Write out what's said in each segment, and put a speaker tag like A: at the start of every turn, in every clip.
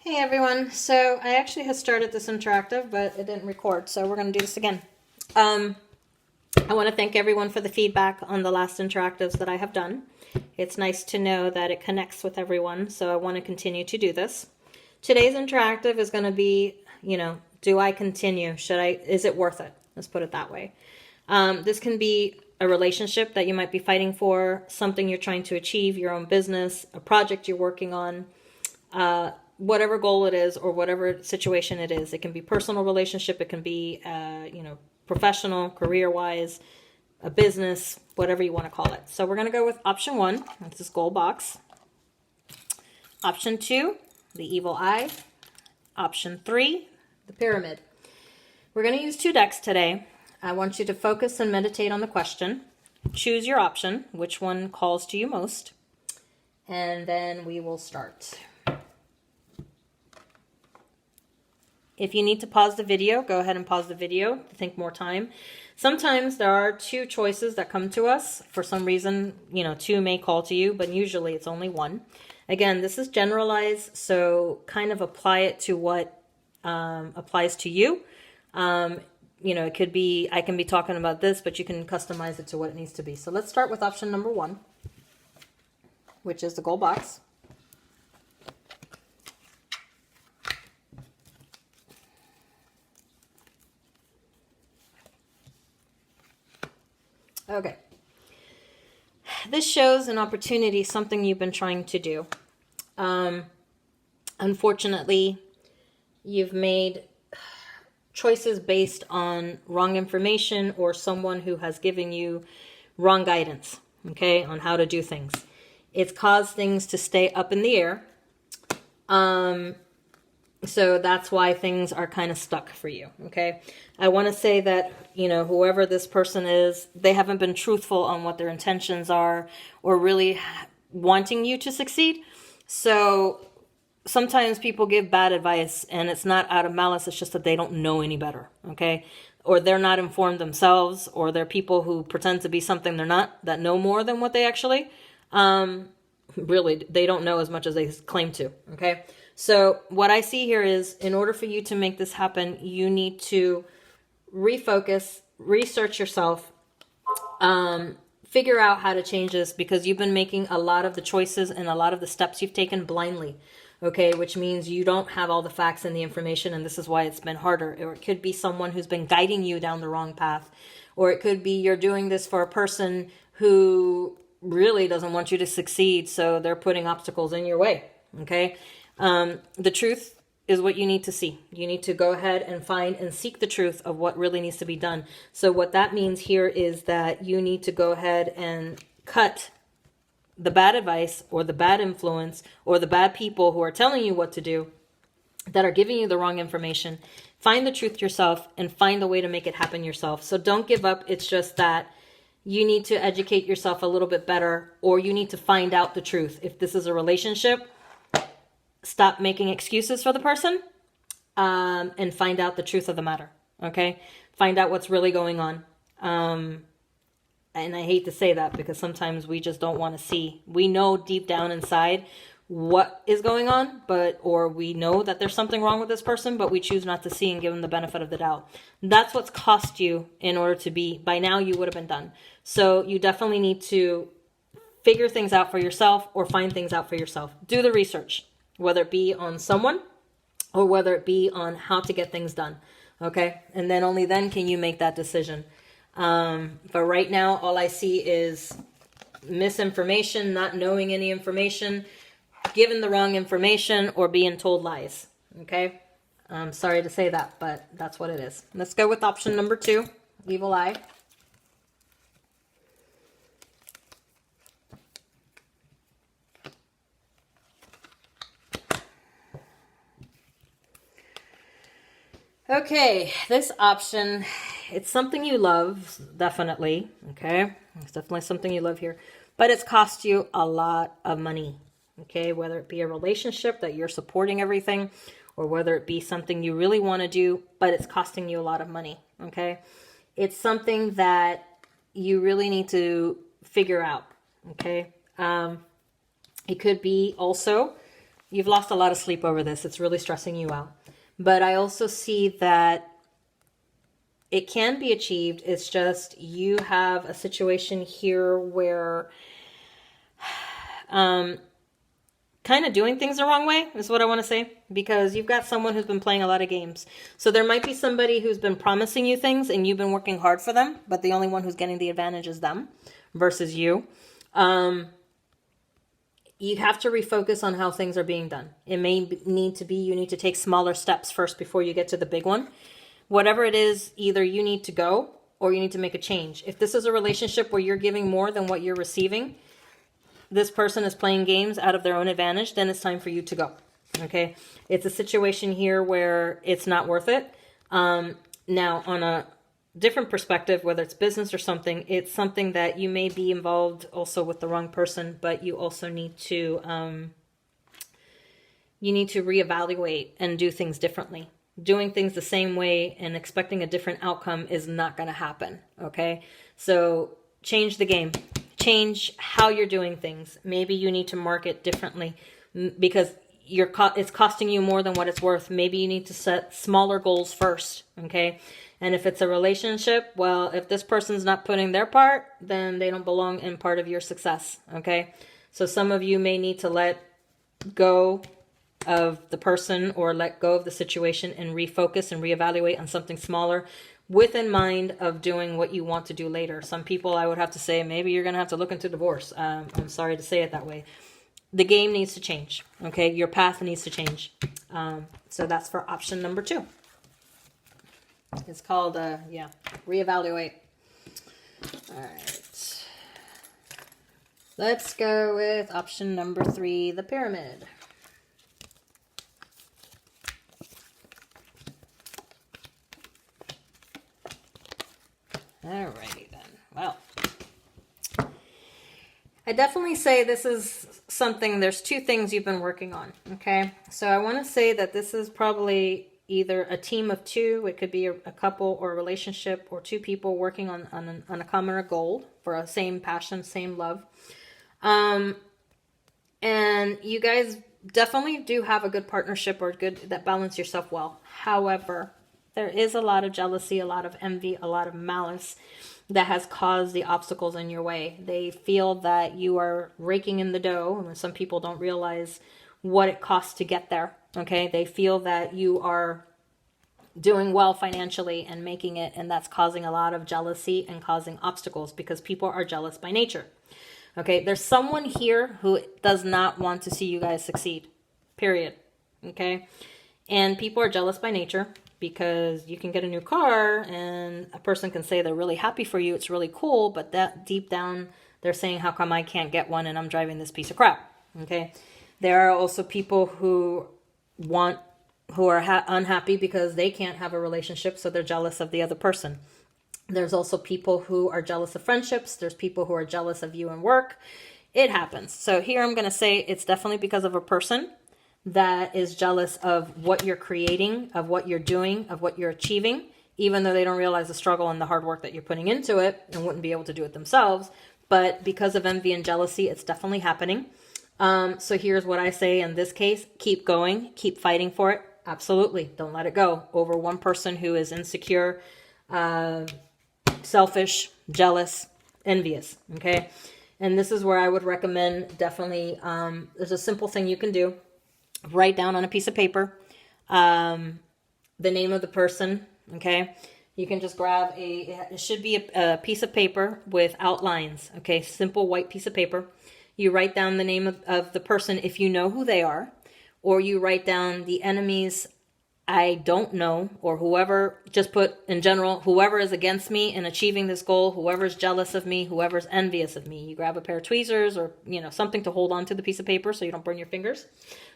A: Hey everyone, so I actually had started this interactive, but it didn't record, so we're going to do this again. I want to thank everyone for the feedback on the last interactives that I have done. It's nice to know that it connects with everyone, so I want to continue to do this. Today's interactive is going to be, do I continue? Is it worth it? Let's put it that way. This can be a relationship that you might be fighting for, something you're trying to achieve, your own business, a project you're working on, whatever goal it is or whatever situation it is. It can be personal relationship, it can be professional, career-wise, a business, whatever you want to call it. So we're going to go with option 1, that's this goal box. Option 2, the evil eye. Option 3, the pyramid. We're going to use 2 decks today. I want you to focus and meditate on the question. Choose your option, which one calls to you most, and then we will start. If you need to pause the video, go ahead and pause the video to think more time. Sometimes there are 2 choices that come to us. For some reason, 2 may call to you, but usually it's only 1. Again, this is generalized, so kind of apply it to what applies to you. It could be, I can be talking about this, but you can customize it to what it needs to be. So let's start with option number 1, which is the goal box. Okay. This shows an opportunity, something you've been trying to do. Unfortunately, you've made choices based on wrong information or someone who has given you wrong guidance, okay, on how to do things. It's caused things to stay up in the air. So that's why things are kind of stuck for you, okay? I want to say that, whoever this person is, they haven't been truthful on what their intentions are or really wanting you to succeed. So sometimes people give bad advice and it's not out of malice, it's just that they don't know any better, okay? Or they're not informed themselves, or they're people who pretend to be something they're not, that know more than what they actually, really, they don't know as much as they claim to, okay? So what I see here is, in order for you to make this happen, you need to refocus, research yourself, figure out how to change this, because you've been making a lot of the choices and a lot of the steps you've taken blindly, okay? Which means you don't have all the facts and the information, and this is why it's been harder. Or it could be someone who's been guiding you down the wrong path. Or it could be you're doing this for a person who really doesn't want you to succeed, so they're putting obstacles in your way, okay? The truth is what you need to see. You need to go ahead and find and seek the truth of what really needs to be done. So what that means here is that you need to go ahead and cut the bad advice or the bad influence or the bad people who are telling you what to do, that are giving you the wrong information. Find the truth yourself and find a way to make it happen yourself. So don't give up. It's just that you need to educate yourself a little bit better, or you need to find out the truth. If this is a relationship, stop making excuses for the person, and find out the truth of the matter, okay? Find out what's really going on. And I hate to say that, because sometimes we just don't want to see. We know deep down inside what is going on, or we know that there's something wrong with this person, but we choose not to see and give them the benefit of the doubt. That's what's cost you in order to be, by now you would have been done. So you definitely need to figure things out for yourself, or find things out for yourself. Do the research, whether it be on someone or whether it be on how to get things done, okay? And then only then can you make that decision. But right now, all I see is misinformation, not knowing any information, given the wrong information, or being told lies, okay? I'm sorry to say that, but that's what it is. Let's go with option number 2, evil eye. Okay, this option, it's something you love, definitely, okay? It's definitely something you love here, but it's cost you a lot of money, okay? Whether it be a relationship that you're supporting everything, or whether it be something you really want to do, but it's costing you a lot of money, okay? It's something that you really need to figure out, okay? It could be also You've lost a lot of sleep over this. It's really stressing you out. But I also see that it can be achieved. It's just you have a situation here where kind of doing things the wrong way is what I want to say, because you've got someone who's been playing a lot of games. So there might be somebody who's been promising you things and you've been working hard for them, but the only one who's getting the advantage is them versus you. You have to refocus on how things are being done. It may need to be, you need to take smaller steps first before you get to the big one. Whatever it is, either you need to go or you need to make a change. If this is a relationship where you're giving more than what you're receiving, this person is playing games out of their own advantage, then it's time for you to go. Okay? It's a situation here where it's not worth it. Now, on a different perspective, whether it's business or something, it's something that you may be involved also with the wrong person, but you also need to reevaluate and do things differently. Doing things the same way and expecting a different outcome is not going to happen. Okay? So change the game. Change how you're doing things. Maybe you need to market differently because it's costing you more than what it's worth. Maybe you need to set smaller goals first, okay? And if it's a relationship, well, if this person's not putting their part, then they don't belong in part of your success, okay? So some of you may need to let go of the person or let go of the situation and refocus and reevaluate on something smaller, with in mind of doing what you want to do later. Some people, I would have to say, maybe you're going to have to look into divorce. I'm sorry to say it that way. The game needs to change, okay? Your path needs to change. So that's for option number 2. It's called, reevaluate. All right. Let's go with option number 3, the pyramid. Alrighty then. Well, I definitely say this is something, there's 2 things you've been working on, okay? So I want to say that this is probably either a team of 2, it could be a couple or a relationship or 2 people working on a common goal for a same passion, same love. And you guys definitely do have a good partnership or good that balance yourself well. However, there is a lot of jealousy, a lot of envy, a lot of malice that has caused the obstacles in your way. They feel that you are raking in the dough, and some people don't realize what it costs to get there, okay? They feel that you are doing well financially and making it, and that's causing a lot of jealousy and causing obstacles because people are jealous by nature, okay? There's someone here who does not want to see you guys succeed, period, okay? And people are jealous by nature, because you can get a new car and a person can say they're really happy for you. It's really cool. But that deep down, they're saying, how come I can't get one and I'm driving this piece of crap? Okay. There are also people who are unhappy because they can't have a relationship. So they're jealous of the other person. There's also people who are jealous of friendships. There's people who are jealous of you in work. It happens. So here I'm going to say it's definitely because of a person that is jealous of what you're creating, of what you're doing, of what you're achieving, even though they don't realize the struggle and the hard work that you're putting into it and wouldn't be able to do it themselves. But because of envy and jealousy, it's definitely happening. So here's what I say in this case. Keep going. Keep fighting for it. Absolutely. Don't let it go over one person who is insecure, selfish, jealous, envious. Okay. And this is where I would recommend definitely, there's a simple thing you can do. Write down on a piece of paper the name of the person, okay? You can just grab it should be a piece of paper with outlines, okay? Simple white piece of paper. You write down the name of the person if you know who they are, or you write down the enemies I don't know, or whoever, just put in general, whoever is against me in achieving this goal, whoever's jealous of me, whoever's envious of me. You grab a pair of tweezers or, something to hold onto the piece of paper so you don't burn your fingers.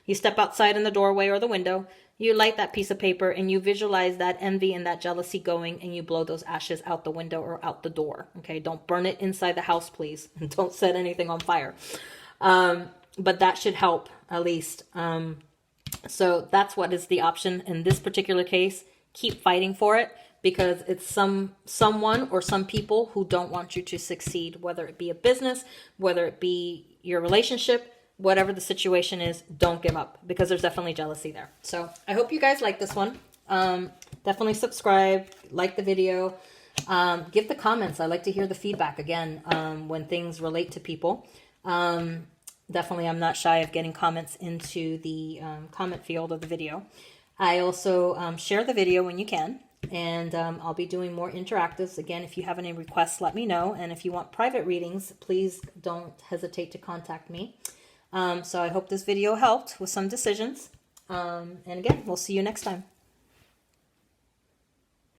A: You step outside in the doorway or the window, you light that piece of paper and you visualize that envy and that jealousy going, and you blow those ashes out the window or out the door. Okay. Don't burn it inside the house, please. And don't set anything on fire. But that should help at least. So that's what is the option in this particular case. Keep fighting for it, because it's someone or some people who don't want you to succeed, whether it be a business, whether it be your relationship. whatever the situation is, don't give up, because there's definitely jealousy there. So I hope you guys like this one. Definitely subscribe, like the video, give the comments. I like to hear the feedback again when things relate to people. Definitely, I'm not shy of getting comments into the comment field of the video. I also share the video when you can, and I'll be doing more interactives. Again, if you have any requests, let me know. And if you want private readings, please don't hesitate to contact me. So I hope this video helped with some decisions. And again, we'll see you next time.